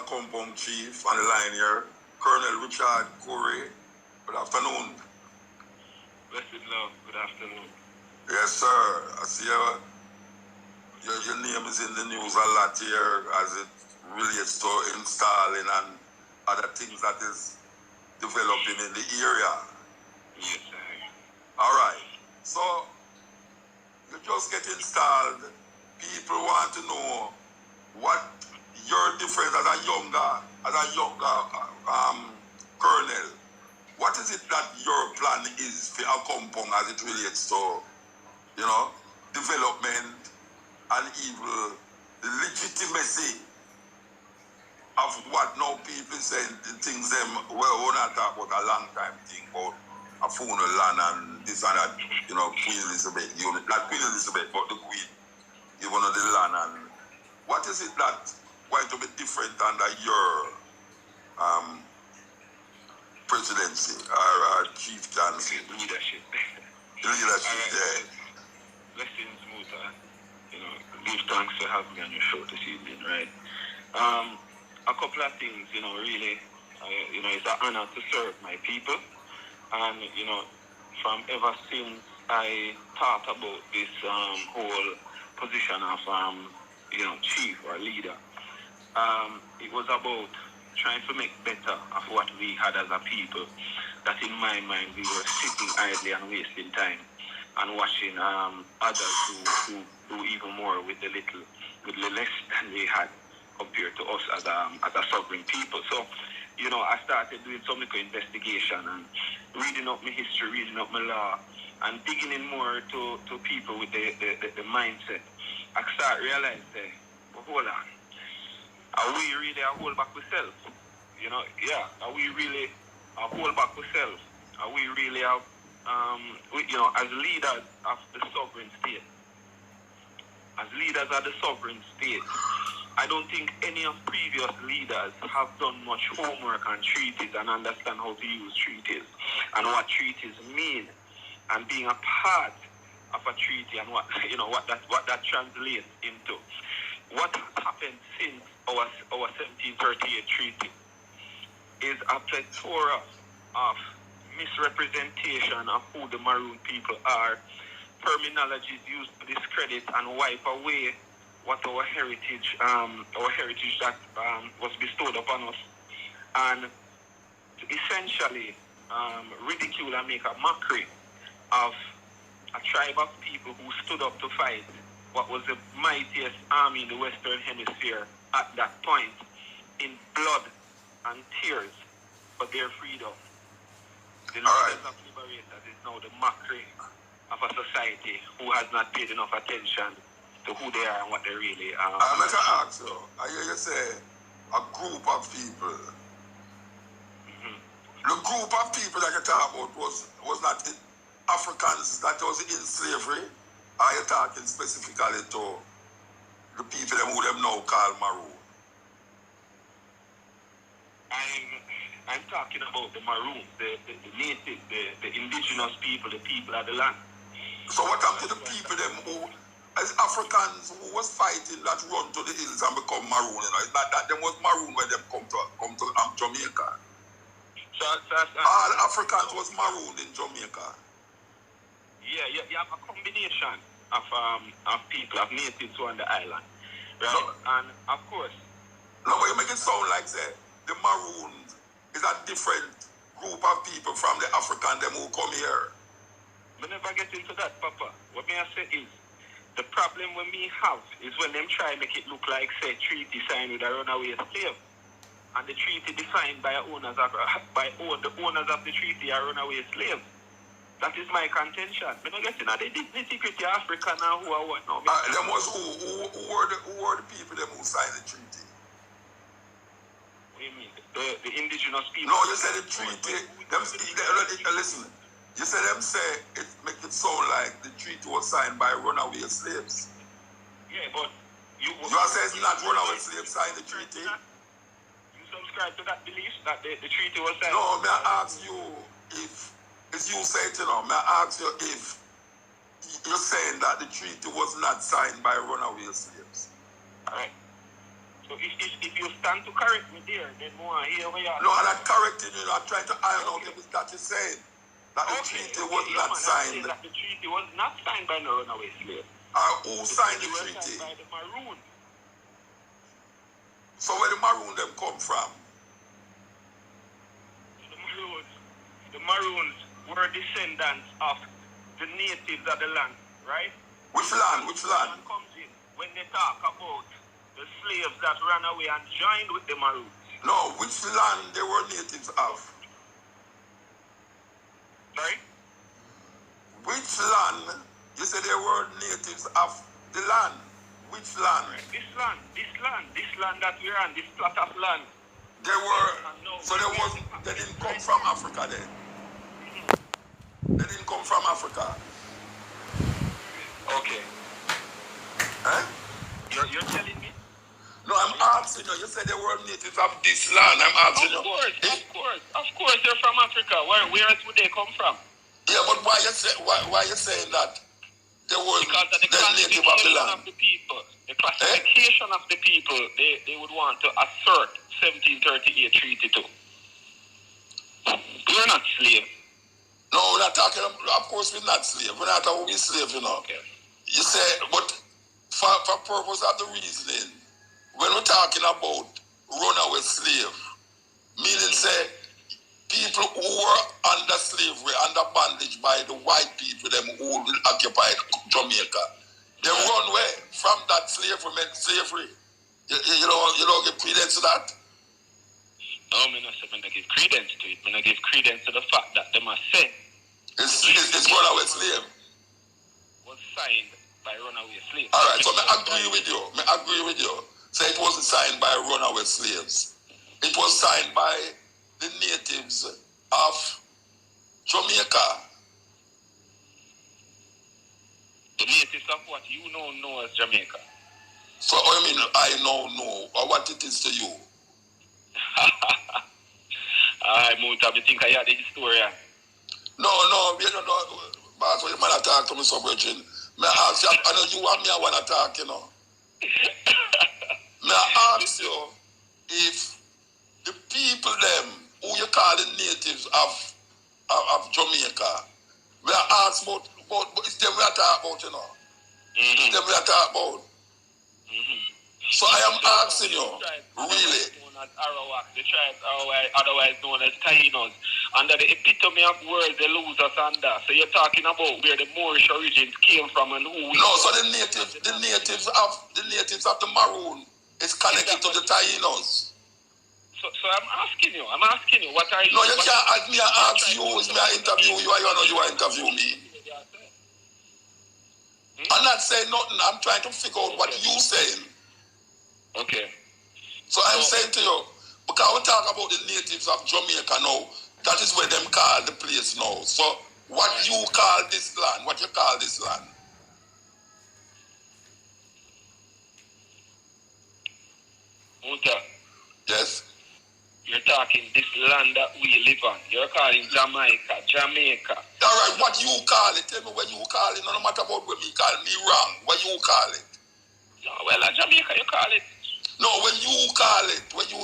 Accompong Chief on the line here, Colonel Richard Corey. Good afternoon. Blessed love, good afternoon. Yes, sir. I see your name is in the news a lot here as it relates to installing and other things that is developing in the area. Yes, sir. All right. So, you just get installed. People want to know what your difference as a younger colonel. What is it that your plan is for Accompong as it relates to, development and even the legitimacy of what now people say things them we're not talk about a long time thing about a funeral land and this and that, Queen Elizabeth, not Queen Elizabeth, but the Queen, even the land. And what is it that going to be different under your presidency or chieftaincy? Leadership. Leadership, yeah. Blessings, Muta. Give thanks for having me on your show this evening, right? A couple of things, really, it's an honor to serve my people. And, from ever since I thought about this whole position of, chief or leader, it was about trying to make better of what we had as a people, that in my mind we were sitting idly and wasting time and watching others who do even more with the less than we had compared to us as a sovereign people. So, I started doing some little investigation and reading up my history, reading up my law, and digging in more to people with the mindset. I start realizing, but hold on, are we really a hold back ourselves? Are we really a hold back ourselves? Are we really as leaders of the sovereign state? As leaders of the sovereign state, I don't think any of previous leaders have done much homework on treaties and understand how to use treaties and what treaties mean, and being a part of a treaty and what that translates into. What happened since our 1738 treaty is a plethora of misrepresentation of who the Maroon people are, terminologies used to discredit and wipe away what our heritage that was bestowed upon us, and to essentially ridicule and make a mockery of a tribe of people who stood up to fight what was the mightiest army in the Western Hemisphere at that point, in blood and tears for their freedom. The leaders of liberators is now the mockery of a society who has not paid enough attention to who they are and what they really are. I'm going to ask you, I hear you say a group of people. Mm-hmm. The group of people that you talk about was not the Africans that was in slavery? Are you talking specifically to the people who them now call Maroon? I'm talking about the Maroons, the native, the indigenous people, the people of the land. So what happened to the people them who, as Africans who was fighting that run to the hills and become Maroon? It's not that them was Maroon when them come to Jamaica. All Africans was Maroon in Jamaica. Yeah, you have a combination of people, of natives who are on the island, right? No, and of course. No, but you make it sound like say the Maroons is a different group of people from the African them who come here. We never get into that, Papa. What may I say is, the problem when we have is when them try to make it look like, say, treaty signed with a runaway slave. And the treaty defined by the owners of the treaty are runaway slaves. That is my contention. We're not getting at the nitty-gritty Africa now who are what now. Them was who were the people them who signed the treaty? What do you mean? The indigenous people? No, you said the treaty. Listen. You said them say it make it sound like the treaty was signed by runaway slaves. Yeah, but you say it's not runaway slaves signed the treaty. You subscribe to that belief that the treaty was signed? No, may I ask you if you say it, may I ask you if you're saying that the treaty was not signed by runaway slaves? Alright. So if you stand to correct me there, then more here we are. No, I'm not correcting you. I'm trying to iron out everything that you're saying. That the treaty was not signed. That the treaty was not signed by no runaway slave. Who signed the treaty? Signed by the Maroon. So where the Maroon them come from? The Maroons were descendants of the natives of the land, right? Which land? Which land? Comes in when they talk about the slaves that ran away and joined with the Maroons. No, which land they were natives of? Sorry? Which land? You said they were natives of the land. Which land? Right. This land that we're on, this plot of land. They were, so they didn't come from Africa then? They didn't come from Africa? Okay. Huh? You're telling me? No, I'm asking you. You said they were natives of this land. I'm asking you. Of course, they're from Africa. Where else would they come from? Yeah, but why you saying that they were because of the native of the land? Of the people. The classification of the people, they would want to assert 1738 Treaty 2. We're not slaves. No, we're not talking. Of course, we're not slaves. We're not talking about slaves, you know. Okay. You say, but for purpose of the reasoning, when we're talking about runaway slave, meaning say people who were under slavery, under bondage by the white people, them who occupied Jamaica, they run away from that slavery. You don't give credence to that? No, I don't give credence to it. I give credence to the fact that they must say it's runaway slave. Was signed by runaway slaves. All right, so I agree with you. So it wasn't signed by runaway slaves. It was signed by the natives of Jamaica. The natives of what you know as Jamaica. So I mean, I know or what it is to you. I think I had the historian. No, you don't know. But when you man talk to me, so virgin, may I ask you, I know you and me, I want to talk, you know. May I ask you if the people them who you call the natives of Jamaica, may I ask about it's them we are talking about, you know. Mm-hmm. It's them we are talking about. Mm-hmm. So I am asking you, really. The tribes otherwise known as Tainos, under the epitome of words they lose us under. So you're talking about where the Moorish origins came from and who we so the natives of the Maroon is connected to the Tainos. So I'm asking you, what are you? No, you can't ask me, I ask you, is me I interview you, or you interview me. I'm not saying nothing, I'm trying to figure out what you're saying. Okay. So I'm saying to you, because we talk about the natives of Jamaica now, that is where them call the place now. So what you call this land? What you call this land? Muta. Yes. You're talking this land that we live on. You're calling Jamaica. All right, what you call it? Tell me what you call it. No matter about what me call me wrong. What you call it? No, well, Jamaica, you call it. No, when you call it, because you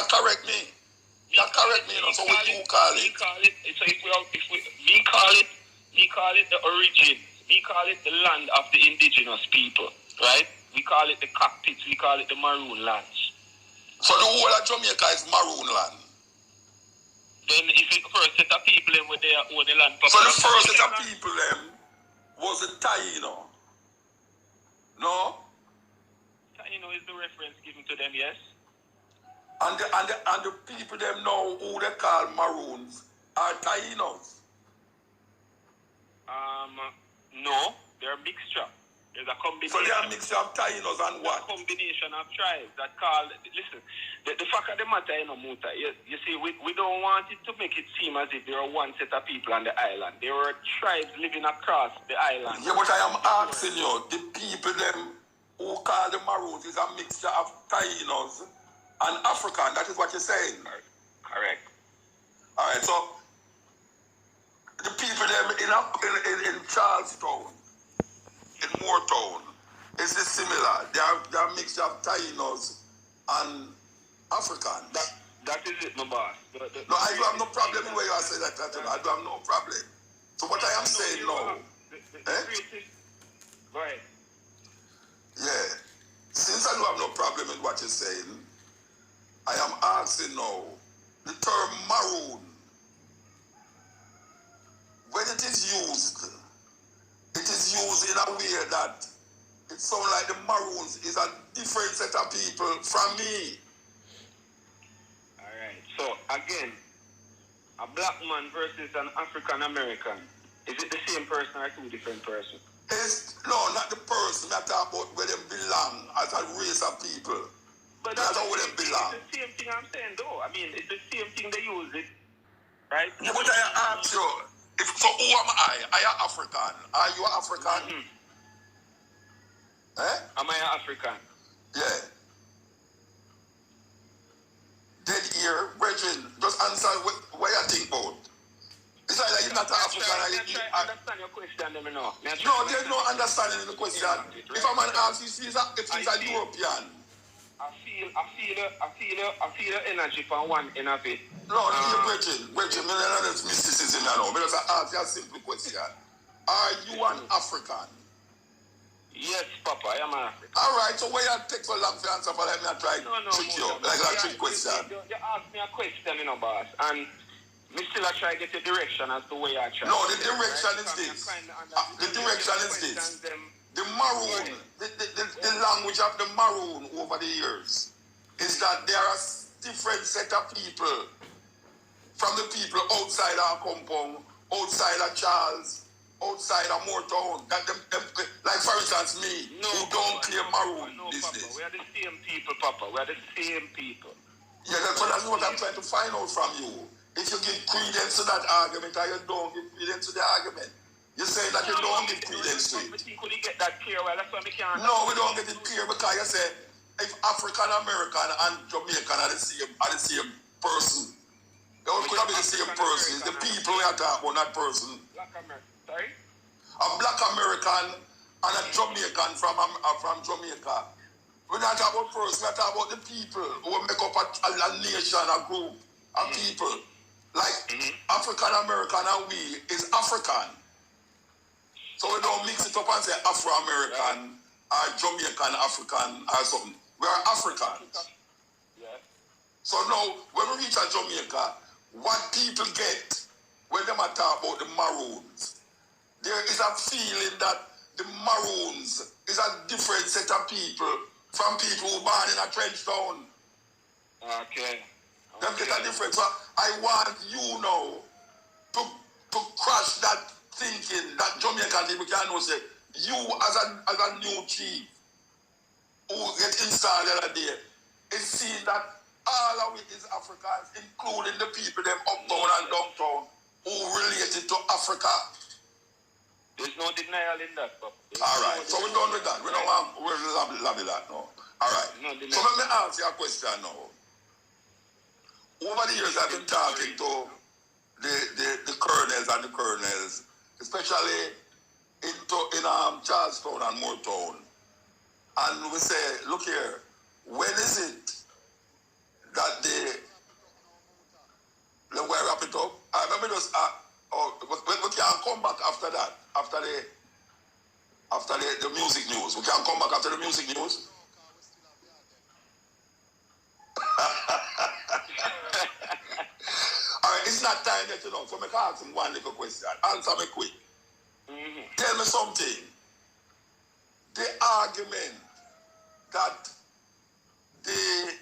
correct me. You correct me, so when you call it. So we call it the origin. We call it the land of the indigenous people, right? We call it the cockpits, we call it the Maroon lands. So the whole of Jamaica is Maroon land? Then if the first set of people them with their own land. So the first set of people them was the Taino? No? Taino is the reference given to them, yes. And the people them know who they call Maroons are Tainos? No, they're a mixture. There's a combination. So they are a mixture of Tainos and what? A combination of tribes that call. Listen, the fact of the matter, Muta. You see, we don't want it to make it seem as if there are one set of people on the island. There were tribes living across the island. Yeah, but I am asking you, the people them who call the Maroons is a mixture of Tainos and African. That is what you're saying. Correct. All right, so the people them in Charlestown, in Moortown, is it similar? They are a mixture of Tainos and African. That is it, my boss. No, I do have no problem with where you say that. I do have no problem. So what I am saying now, Go ahead. Yeah, since I do have no problem with what you're saying, I am asking now, the term maroon, when it is used in a way that it sounds like the Maroons is a different set of people from me. Alright, so again, a black man versus an African American. Is it the same person or two different persons? No, not the person. I talk about where they belong as a race of people. But that's not where they belong. It's the same thing I'm saying though. I mean, it's the same thing they use it, right? Yeah, but I ask you, so who am I? I am African. Are you African? Mm-hmm. Am I African? Yeah. Dead ear, brethren, just answer what you think about. It's like you're not African. I understand your question, let me know. No, there's no understanding in the question. If a man asks if he's a European. I feel the energy from one end of it. No, brethren, that's mysticism, you know. Because I ask you a simple question. Are you an African? Yes, Papa, I am an African. All right, so where you take so long to answer for let me try to trick you? Like a trick question. You asked me a question, you know, boss, and me still try to get a direction as to where I try. No, the direction is this. The direction is this. The Maroon, the language of the Maroon over the years is that there are different set of people from the people outside of Accompong, outside of Charles, outside of Moortown. That them, like for instance me, who don't claim Maroon business. Papa, we are the same people, Papa. We are the same people. Yeah, that's what I'm trying to find out from you. If you give credence to that argument or you don't give credence to the argument. You say that you don't give credence to it. Could you get that clear? Well, that's why we can't. No, we don't get it clear because you say if African American and Jamaican are the same person. They all could be the same person. It's the people we are talking about, not person. Black American, sorry? A black American and a Jamaican from Jamaica. We're not talking about person, we're talking about the people who make up a nation, a group of people. Like African American and we is African. So we don't mix it up and say Afro-American or Jamaican African or something. We are Africans. Yeah. So now, when we reach Jamaica, what people get when they talk about the Maroons, there is a feeling that the Maroons is a different set of people from people who born in a trench town. Okay. Them get a difference. So I want you now to crush that thinking that Jamaican people can know say you as a new chief who get installed the other day is seen that all of it is Africans, including the people them uptown and downtown who related to Africa. There's no denial in that, Papa. Alright, so we're done with that. We don't want we'll love that now. Alright. So let me ask you a question now. Over the years I've been talking to the colonels, especially in Charlestown and Moortown. And we say, look here, when is it that we wrap it up? Let me just, we can come back after that, after the music news. We can come back after the music news. Alright, it's not time yet, so I can ask him one little question. Answer me quick. Tell me something. The argument that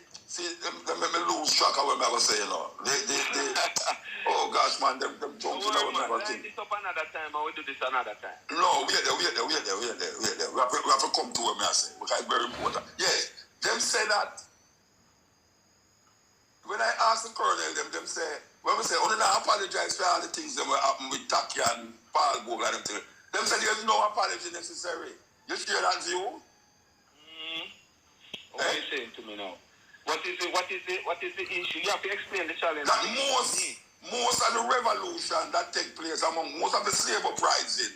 let me lose track of what I was saying now. Oh gosh, man, them jumps in our thing. This up another time, and we do this another time. No, wait there. We have to come to what I say, because it's very important. Yes, them say that. When I ask the colonel, them say, when we say, only now apologize for all the things that were happening with Taki and Paul Bogle and them say there's no apology necessary. You share that view? What are you saying to me now? What is the issue? You have to explain the challenge. That most of the revolution that take place among most of the slave uprising,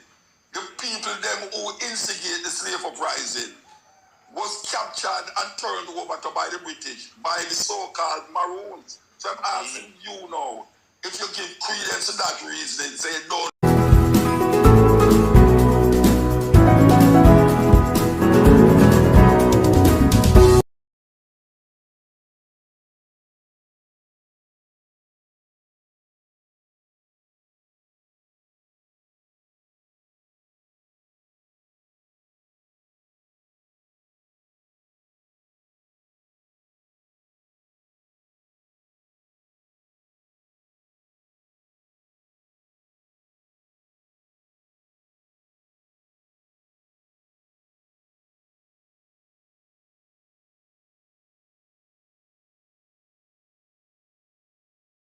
the people them who instigate the slave uprising, was captured and turned over to by the British, by the so-called Maroons. So I'm asking you now, if you give credence to that reasoning, say don't